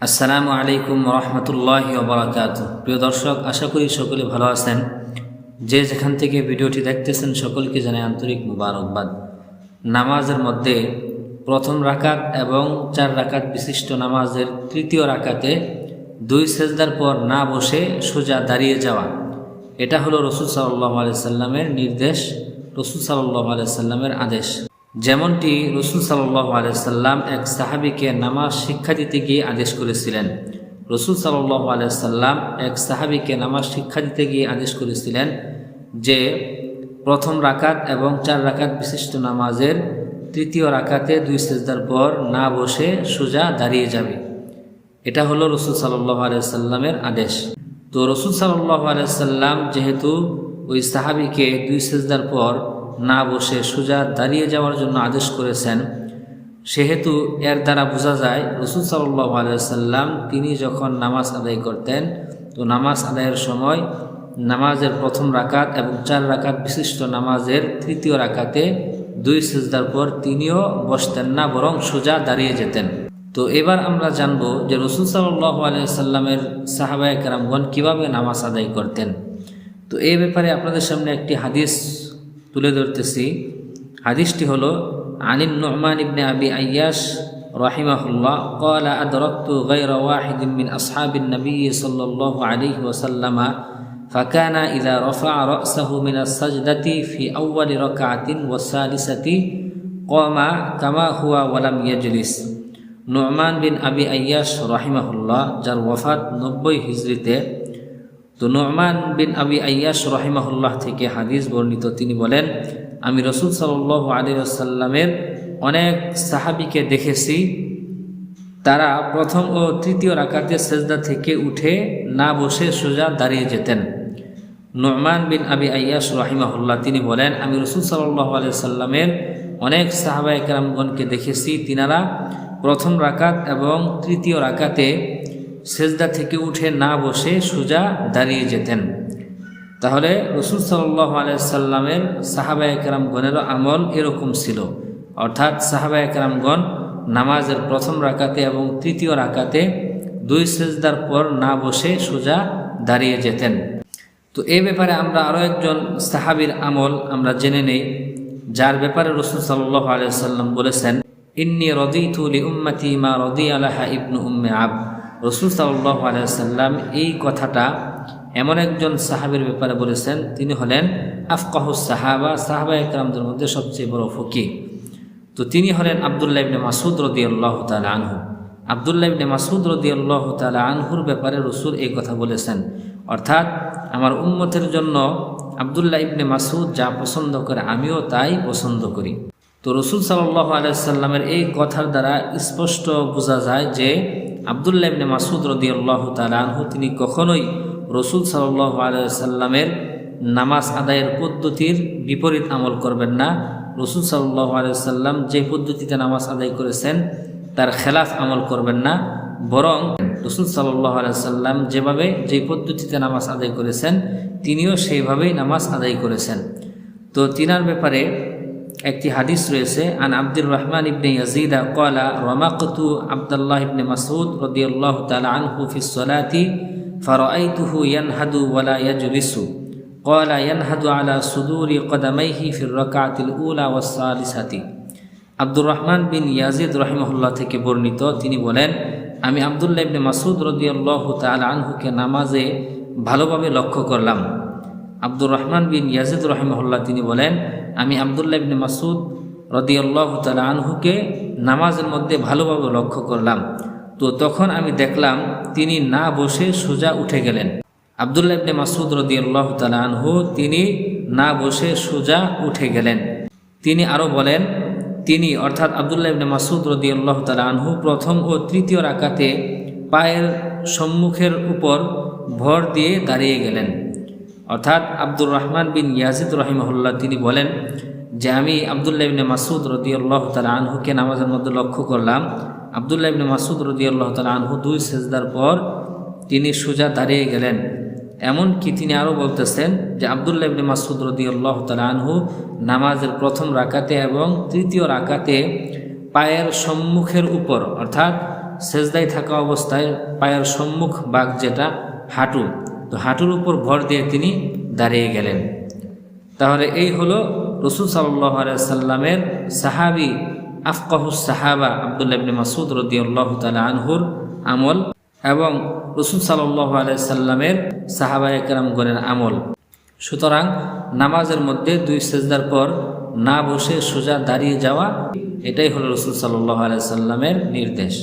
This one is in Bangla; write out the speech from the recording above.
আসসালামু আলাইকুম রহমতুল্লাহি ওয়া বারাকাতুহু। প্রিয় দর্শক, আশা করি সকলে ভালো আছেন। যে যেখান থেকে ভিডিওটি দেখতেছেন সকলকে জানাই আন্তরিক মুবারকবাদ। নামাজের মধ্যে প্রথম রাকাত এবং 4 রাকাত বিশিষ্ট নামাজের তৃতীয় রাকাতে 2 সেজদার পর না বসে সোজা দাঁড়িয়ে যাওয়া, এটা হলো রাসূল সাল্লাল্লাহু আলাইহি সাল্লামের নির্দেশ, রাসূল সাল্লাল্লাহু আলাইহি সাল্লামের আদেশ। যেমনটি রাসূল সাল্লাল্লাহু আলাইহি সাল্লাম এক সাহাবীকে নামাজ শিক্ষা দিতে গিয়ে আদেশ করেছিলেন। রাসূল সাল্লাল্লাহু আলাইহি সাল্লাম এক সাহাবীকে নামাজ শিক্ষা দিতে গিয়ে আদেশ করেছিলেন যে প্রথম রাকাত এবং 4 রাকাত বিশিষ্ট নামাজের তৃতীয় রাকাতে 2 সেজদার পর না বসে সোজা দাঁড়িয়ে যাবে। এটা হলো রাসূল সাল্লাল্লাহু আলাইহি সাল্লামের আদেশ। তো রাসূল সাল্লাল্লাহু আলাইহি সাল্লাম যেহেতু ওই সাহাবীকে 2 সেজদার পর না বসে সোজা দাঁড়িয়ে যাওয়ার জন্য আদেশ করেছেন, সেহেতু এর দ্বারা বোঝা যায় রাসূল সাল্লাল্লাহু আলাইহি সাল্লাম তিনি যখন নামাজ আদায় করতেন, তো নামাজ আদায়ের সময় নামাজের প্রথম রাকাত এবং 4 রাকাত বিশিষ্ট নামাজের তৃতীয় রাকাতে 2 সেজদার পর তিনিও বসতেন না, বরং সোজা দাঁড়িয়ে যেতেন। তো এবার আমরা জানব যে রাসূল সাল্লাল্লাহু আলাইহি সাল্লামের সাহাবায়ে কেরামগণ কিভাবে নামাজ আদায় করতেন। তো এই ব্যাপারে আপনাদের সামনে একটি হাদিস তুলে ধরতেছি। হাদিসটি হলো আনিন নু'মান ইবনে আবি আইয়াশ রাহিমাহুল্লাহ ক্বালা আদরাকতু গায়রা ওয়াহিদিন মিন আসহাবিন নবী সাল্লাল্লাহু আলাইহি ওয়াসাল্লাম ফাকানা ইযা রাফা'a রা'সাহু মিনাস সাজদাতি ফি আউয়ালি রাকআতিন ওয়াস সালিসাতি ক্বামা কামা হুয়া ওয়া লাম ইয়াজলিস। নু'মান বিন আবি আইয়াশ রাহিমাহুল্লাহ, যার ওয়াফাত 90 হিজরিতে। তো নু'মান বিন আবি আইয়াশ রাহিমাহুল্লাহ থেকে হাদিস বর্ণিত, তিনি বলেন, আমি রাসূল সাল্লাল্লাহু আলাইহি ওয়াসাল্লামের অনেক সাহাবীকে দেখেছি, তারা প্রথম ও তৃতীয় রাকাতে সেজদা থেকে উঠে না বসে সোজা দাঁড়িয়ে যেতেন। নু'মান বিন আবি আইয়াশ রাহিমাহুল্লাহ তিনি বলেন, আমি রাসূল সাল্লাল্লাহু আলাইহি ওয়াসাল্লামের অনেক সাহাবায়ে কেরামগণকে দেখেছি, তিনারা প্রথম রাকাত এবং তৃতীয় রাকাতে সেজদা থেকে উঠে না বসে সোজা দাঁড়িয়ে যেতেন। তাহলে রাসূল সাল্লাল্লাহু আলাইহি সাল্লামের সাহাবায়ে কেরামগণেরও আমল এরকম ছিল, অর্থাৎ সাহাবায়ে কেরামগণ নামাজের প্রথম রাকাতে এবং তৃতীয় রাকাতে 2 সেজদার পর না বসে সোজা দাঁড়িয়ে যেতেন। তো এই ব্যাপারে আমরা আরও একজন সাহাবীর আমল আমরা জেনে নেই, যার ব্যাপারে রাসূল সাল্লাল্লাহু আলাইহি সাল্লাম বলেছেন, ইন্নী রাদিতু লি উম্মতি মা রাদিয়া লাহা ইবনু উম্মি আবদ। রাসূল সাল্লাল্লাহু আলাইহি সাল্লাম এই কথাটা এমন একজন সাহাবীর ব্যাপারে বলেছেন, তিনি হলেন আফকাহুস সাহাবা, সাহাবায়ে কেরামদের মধ্যে সবচেয়ে বড় ফকিহ। তো তিনি হলেন আব্দুল্লাহ ইবনে মাসউদ রাদিয়াল্লাহু তাআলা আনহু। আব্দুল্লাহ ইবনে মাসউদ রাদিয়াল্লাহু তাআলা আনহুর ব্যাপারে রাসূল এই কথা বলেছেন, অর্থাৎ আমার উম্মতের জন্য আব্দুল্লাহ ইবনে মাসউদ যা পছন্দ করে আমিও তাই পছন্দ করি। তো রাসূল সাল্লাল্লাহু আলাইহি সাল্লামের এই কথার দ্বারা স্পষ্ট বোঝা যায় যে আব্দুল্লাহ ইবনে মাসউদ রাদিয়াল্লাহু তাআলা আনহু তিনি কখনোই রাসূল সাল্লাল্লাহু আলাইহি সাল্লামের নামাজ আদায়ের পদ্ধতির বিপরীত আমল করবেন না। রাসূল সাল্লাল্লাহু আলাইহি সাল্লাম যে পদ্ধতিতে নামাজ আদায় করেছেন তার খেলাফ আমল করবেন না, বরং রাসূল সাল্লাল্লাহু আলাইহি সাল্লাম যে পদ্ধতিতে নামাজ আদায় করেছেন তিনিও সেইভাবেই নামাজ আদায় করেছেন। তো তিনার ব্যাপারে একটি হাদিস রয়েছে, আন আব্দুর রহমান ইবনে ইয়াজিদ ক্বালা রামাকতু আব্দুল্লাহ ইবনে মাসউদ রাদিয়াল্লাহু তাআলা আনহু ফিস সালাতি ফারাআইতুহু ইয়ানহাদু ওয়া লা ইয়াজলিসু ক্বালা ইয়ানহাদু আলা সুদুরি কদামাইহি ফির রাকআতিল উলা ওয়াস সালিসাতি। আব্দুর রহমান বিন ইয়াজিদ রাহিমাহুল্লাহ থেকে বর্ণিত, তিনি বলেন, আমি আব্দুল্লাহ ইবনে মাসউদ রাদিয়াল্লাহু তাআলা আনহুকে নামাজে ভালোভাবে লক্ষ্য করলাম। আব্দুর রহমান বিন ইয়াজিদ রাহিমাহুল্লাহ তিনি বলেন, আমি আব্দুল্লাহ ইবনে মাসউদ রাদিয়াল্লাহু তাআলা আনহুকে নামাজের মধ্যে ভালোভাবে লক্ষ্য করলাম। তো তখন আমি দেখলাম তিনি না বসে সোজা উঠে গেলেন। আব্দুল্লাহ ইবনে মাসউদ রাদিয়াল্লাহু তাআলা আনহু তিনি না বসে সোজা উঠে গেলেন। তিনি আরও বলেন, তিনি অর্থাৎ আব্দুল্লাহ ইবনে মাসউদ রাদিয়াল্লাহু তাআলা আনহু প্রথম ও তৃতীয় রাকাতে পায়ের সম্মুখের উপর ভর দিয়ে দাঁড়িয়ে গেলেন। অর্থাৎ আব্দুর রহমান বিন ইয়াজিদ রাহিমাহুল্লাহ তিনি বলেন যে আমি আব্দুল্লাহ ইবনে মাসউদ রাদিয়াল্লাহু তাআলা আনহুকে নামাজের মধ্যে লক্ষ্য করলাম, আব্দুল্লাহ ইবনে মাসউদ রাদিয়াল্লাহু তাআলা আনহু 2 সেজদার পর তিনি সোজা দাঁড়িয়ে গেলেন। এমনকি তিনি আরও বলতেছেন যে আব্দুল্লাহ ইবনে মাসউদ রাদিয়াল্লাহু তাআলা আনহু নামাজের প্রথম রাকাতে এবং তৃতীয় রাকাতে পায়ের সম্মুখের উপর অর্থাৎ সেজদায় থাকা অবস্থায় পায়ের সম্মুখ ভাগ যেটা হাঁটু, তো হাঁটুর উপর ভর দিয়ে তিনি দাঁড়িয়ে গেলেন। তাহলে এই হলো রাসূল সাল্লাল্লাহু আলাইহি সাল্লামের সাহাবী আফকাহুস সাহাবা আব্দুল্লাহ ইবনে মাসউদ রাদিয়াল্লাহু তাআলা আনহুর আমল এবং রাসূল সাল্লাল্লাহু আলাইহি সাল্লামের সাহাবায়ে কেরামগণের আমল। সুতরাং নামাজের মধ্যে 2 সেজদার পর না বসে সোজা দাঁড়িয়ে যাওয়া, এটাই হলো রাসূল সাল্লাল্লাহু আলাইহি সাল্লামের নির্দেশ।